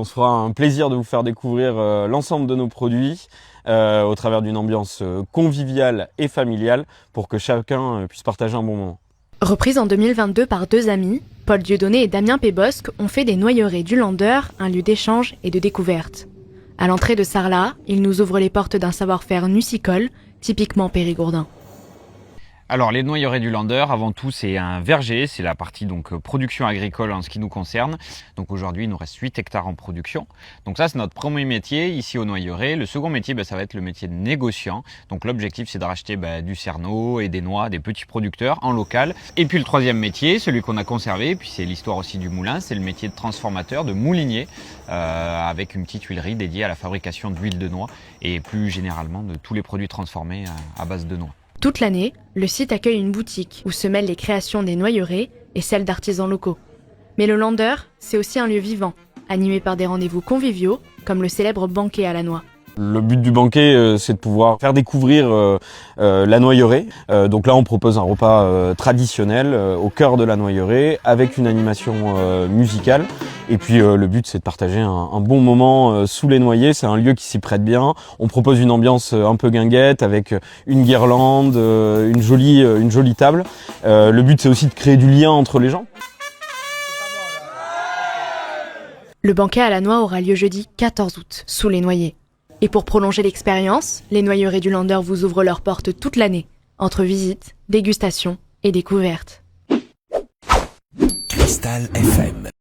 on se fera un plaisir de vous faire découvrir l'ensemble de nos produits au travers d'une ambiance conviviale et familiale pour que chacun puisse partager un bon moment. Reprise en 2022 par deux amis, Paul Dieudonné et Damien Pébosque ont fait des Noyerets du Lander un lieu d'échange et de découverte. À l'entrée de Sarlat, ils nous ouvrent les portes d'un savoir-faire nucicole, typiquement périgourdin. Alors les Noyerets du Lander, avant tout c'est un verger, c'est la partie donc production agricole en ce qui nous concerne. Donc aujourd'hui il nous reste 8 hectares en production. Donc ça c'est notre premier métier ici au Noyeret. Le second métier ça va être le métier de négociant. Donc l'objectif c'est de racheter du cerneau et des noix, des petits producteurs en local. Et puis le troisième métier, celui qu'on a conservé, puis c'est l'histoire aussi du moulin, c'est le métier de transformateur, de moulinier, avec une petite huilerie dédiée à la fabrication d'huile de noix et plus généralement de tous les produits transformés à base de noix. Toute l'année, le site accueille une boutique où se mêlent les créations des Noyerets et celles d'artisans locaux. Mais le Lander, c'est aussi un lieu vivant, animé par des rendez-vous conviviaux, comme le célèbre banquet à la noix. Le but du banquet, c'est de pouvoir faire découvrir la Noyeret. Donc là, on propose un repas traditionnel au cœur de la Noyeret avec une animation musicale. Et puis le but, c'est de partager un bon moment sous les noyers. C'est un lieu qui s'y prête bien. On propose une ambiance un peu guinguette avec une guirlande, une jolie table. Le but, c'est aussi de créer du lien entre les gens. Le banquet à la noix aura lieu jeudi 14 août, sous les noyers. Et pour prolonger l'expérience, les Noyerets du Lander vous ouvrent leurs portes toute l'année, entre visites, dégustations et découvertes. Cristal FM.